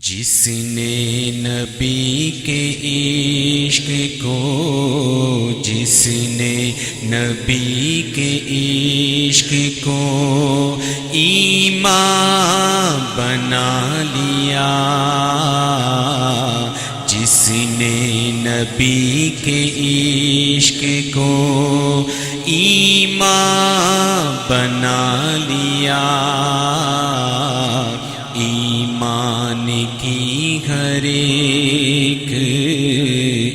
جس نے نبی کے عشق کو، جس نے نبی کے عشق کو ایمان بنا لیا، جس نے نبی کے عشق کو ایمان بنا لیا، ایمان کی ہر ایک،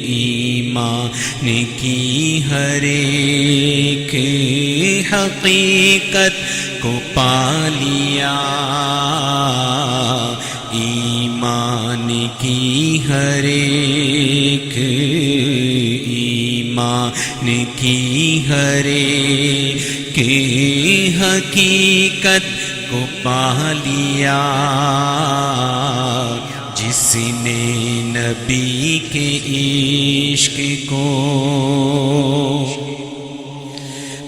ایمان کی ہر ایک حقیقت کو پا لیا، ایمان کی ہر ایک، ایمان کی ہر ایک حقیقت کو پا لیا، جس نے نبی کے عشق کو،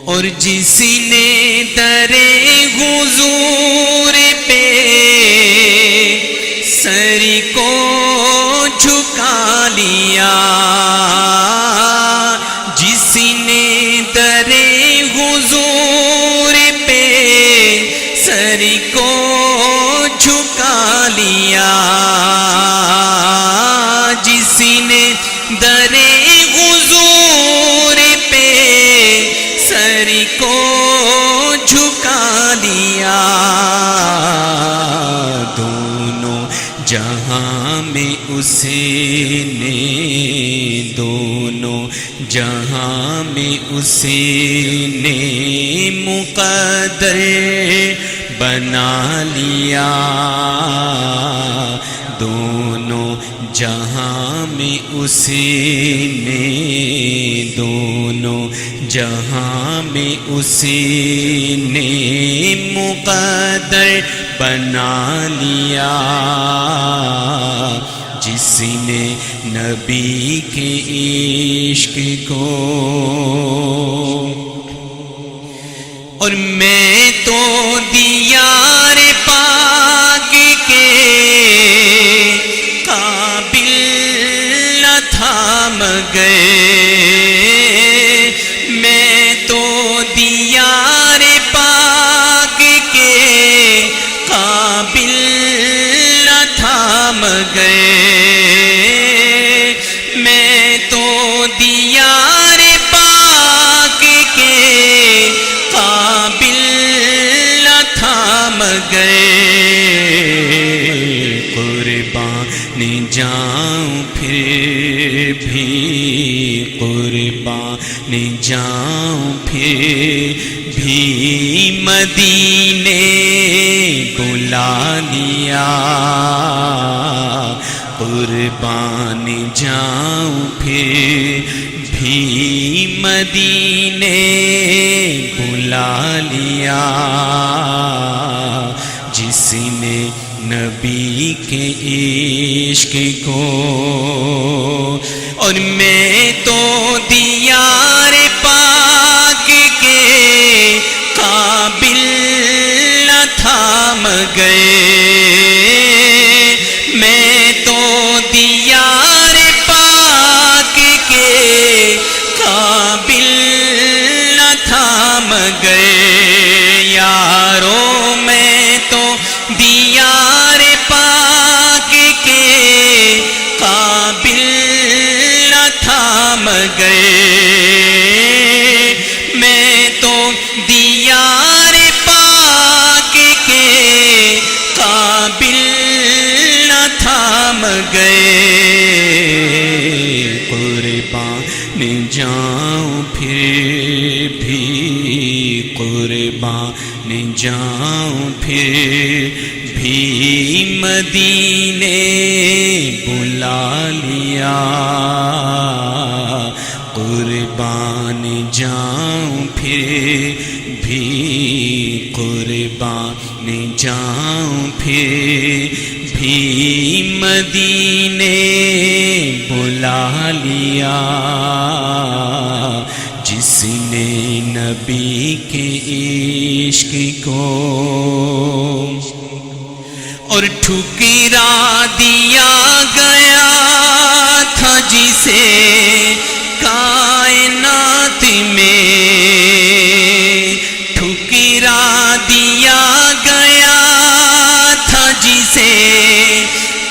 اور جس نے در حضور پہ سر کو جھکا لیا، جس نے در حضور پہ سر کو جھکا لیا، جس نے در حضور پہ سر کو جھکا لیا، دونوں جہاں میں اس نے، دونوں جہاں میں اس نے مقدر بنا لیا، دونوں جہاں میں اس نے، دونوں جہاں میں اس نے مقدر بنا لیا، جس نے نبی کے عشق کو، اور میں تو دیار پاک کے قابل نہ تھا مگر، میں تو دیار پاک کے قابل نہ تھا مگر، میں تو دیار پاک کے قابل نہ تھا مگر، قربان جاؤں پھر بھی، قربان جاؤں پھر بھی مدینے بلا لیا، قربان جاؤں پھر بھی مدینے بلا لیا، جس نے نبی کے عشق کو، اور میں تو دیار پاک کے قابل نہ تھا مگر، میں تو دیار پاک کے قابل نہ تھا مگر، یارو میں تو دیار پاک کے قابل نہ تھا مگر، میں تو دیار پاک کے قابل نہ تھا مگر، قربان جاؤں پھر بھی، قربان جاؤں پھر بھی مدینے بلا لیا، قربان جاؤں پھر بھی، قربان جاؤں پھر بھی مدینے بلا لیا، جس نے نبی کے عشق کو، اور ٹھکرا دیا گیا تھا جسے کائنات میں، ٹھکرا دیا گیا تھا جسے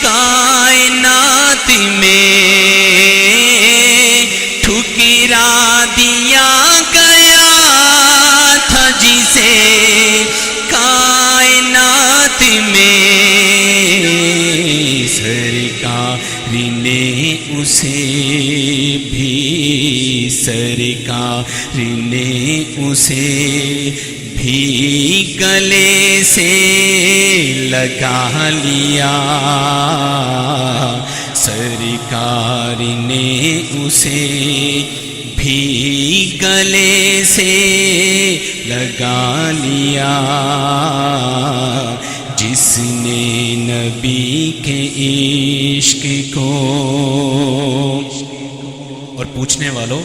کائنات میں، ٹھکرا دیا گیا تھا جسے کائنات میں، سرکار نے اسے بھی، سرکار نے اسے بھی گلے سے لگا لیا، سرکار نے اسے بھی گلے سے لگا لیا، جس نے نبی کے عشق کو۔ اور پوچھنے والوں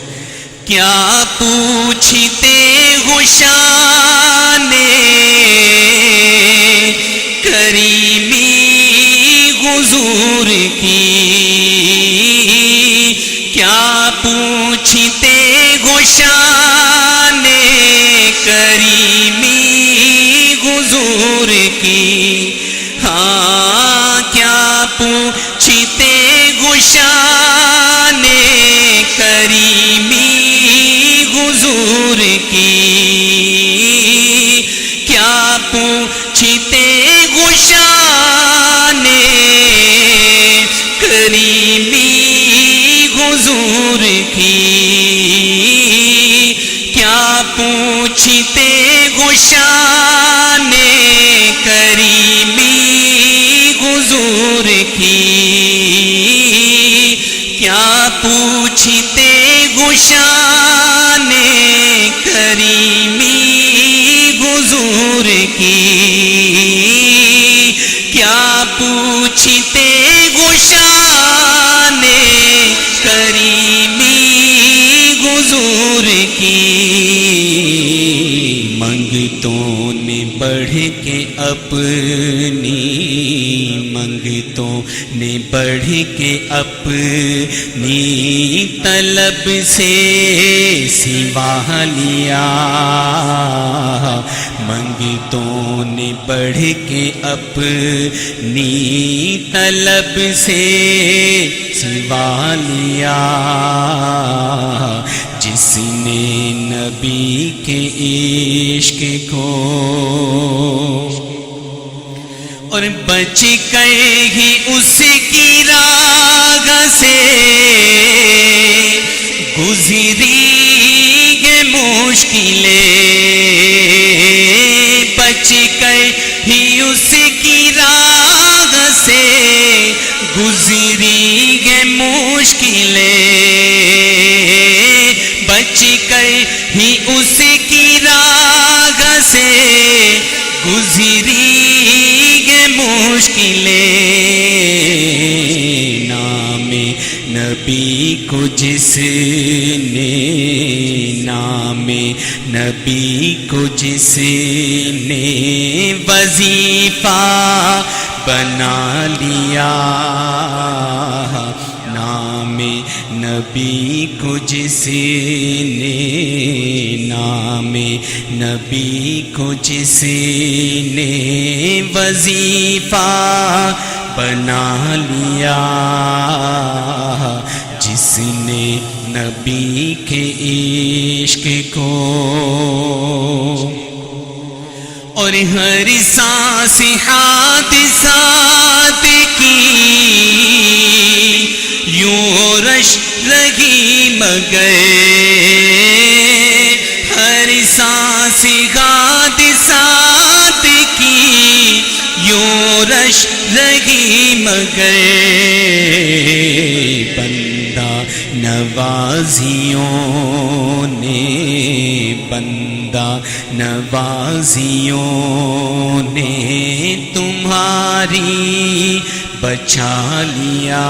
کیا پوچھتے ہو شان کریمی حضور کی، کیا پوچھتے ہو شان کریمی حضور کی، ہاں کیا پوچھتے ہو شان کریمی حضور کی، کیا پوچھتے ہو شان کریمی حضور کی، کیا پوچھتے ہو شان کریمی حضور کی، کیا پوچھتے ہو شان کریمی حضور کی، کیا پوچھتے ہو شان کریمی حضور کی، منگتوں نے بڑھ کے اپنی، منگتوں نے بڑھ کے اپنی طلب سے سوا لیا، منگتوں نے بڑھ کے اپنی طلب سے سوا لیا، جس نے نبی کے عشق کو۔ اور بچ گئے ہی اس کی راہ سے گزری ہے مشکلیں، بچ گئے ہی اس کی راہ سے گزری ہے مشکلیں، بچ گئے ہی اس کی راہ سے گزری ہے مشکلیں، نام نبی کو جس نے، نام نبی کو جس نے وظیفہ بنا لیا، نام نبی کو جس نے، نام نبی کو جس نے وظیفہ بنا لیا، جس نے نبی کے عشق کو۔ اور ہر سانس حادثات کی یوں رش رہی مگر، ہر سانس حادثات کی یوں رش رہی مگر، بندہ نوازیوں نے، بندہ نوازیوں نے تمہاری بچا لیا،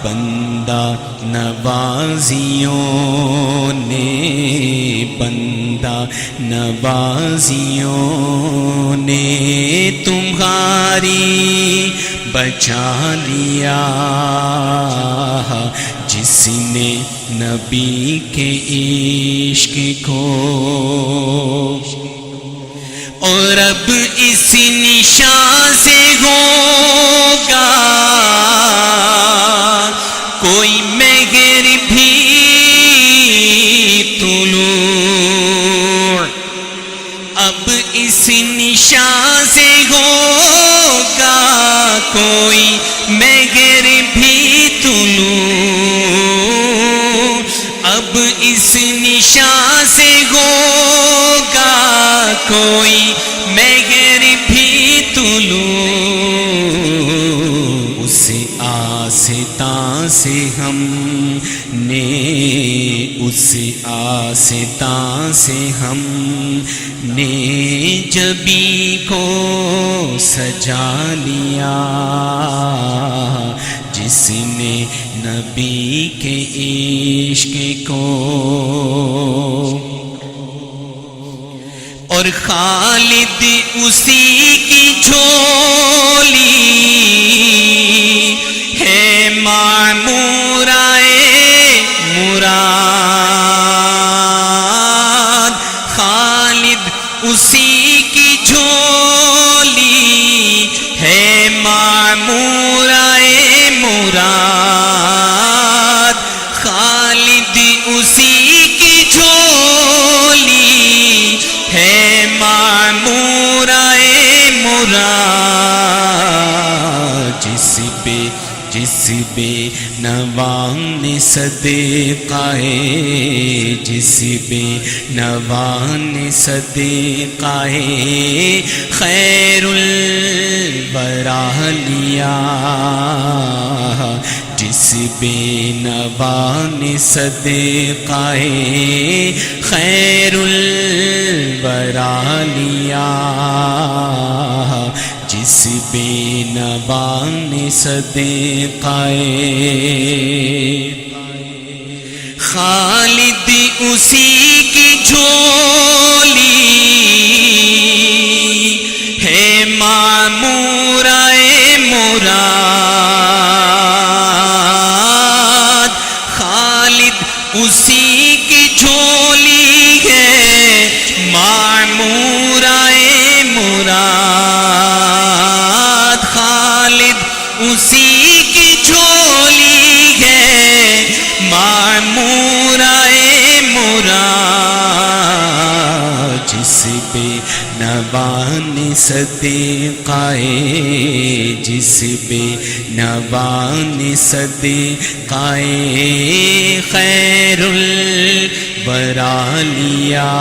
بندہ نوازیوں نے، بندہ نوازیوں نے تمہاری بچا لیا، جس نے نبی کے عشق کو، اور اب اس نشان سے ہوگا کوئی مگر بھی طلوع، اب اس نشان سے ہوگا کوئی مگر بھی طلوع، اب اس نشان سے ہوگا کوئی مگر بھی طلوع، اس آستاں سے ہم نے، اس آستاں سے ہم نے جبی کو سجا لیا، جس نے نبی کے عشق کو، اور خالد اسی کی جھولی ہے معمورائے مراد، خالد اسی کی جھولی ہے معمورائے مراد، خالد اسی کی جھولی ہے معمورائے مراد، جس بے نواں نے صدقائے، جس بے نواں نے صدقائے خیر الورا لیا، جس بے نواں نے صدقائے خیر الورا لیا، جس بے نواں نے صدقائے، خالد اسی کی جھولی ہے معمورائے مراد، خالد اسی کی جھولی ہے معمورائے مراد، خالد اسی کی جھولی ہے معمورائے مراد، جس بے نواں نے صدقائے، جس بے نواں نے صدقائے خیر الورا لیا،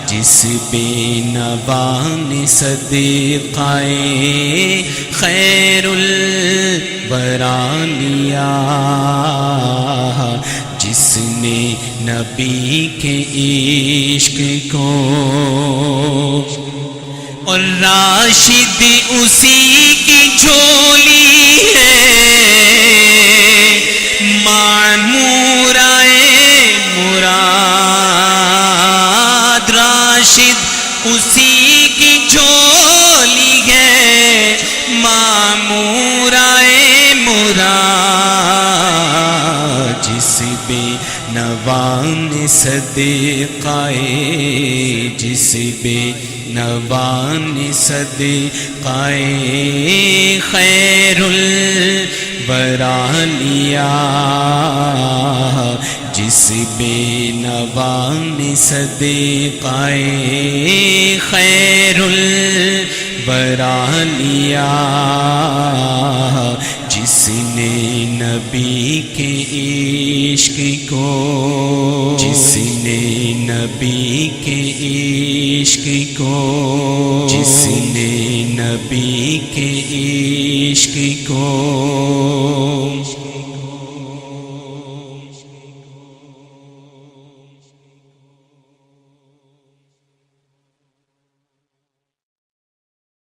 جس بے نواں نے صدقائے خیر الورا لیا، جس نے نبی کے عشق کو، اور راشد اسی کی جھولی ہے معمورائے مراد، راشد اسی کی جھولی ہے معمورائے مراد، جس بے نواں نے صدقائے، جس بے نواں نے صدقائے خیر الورا لیا، جس بے نواں نے صدقائے خیر الورا لیا، جس نے نبی کے عشق کو، جس نے نبی کے عشق کو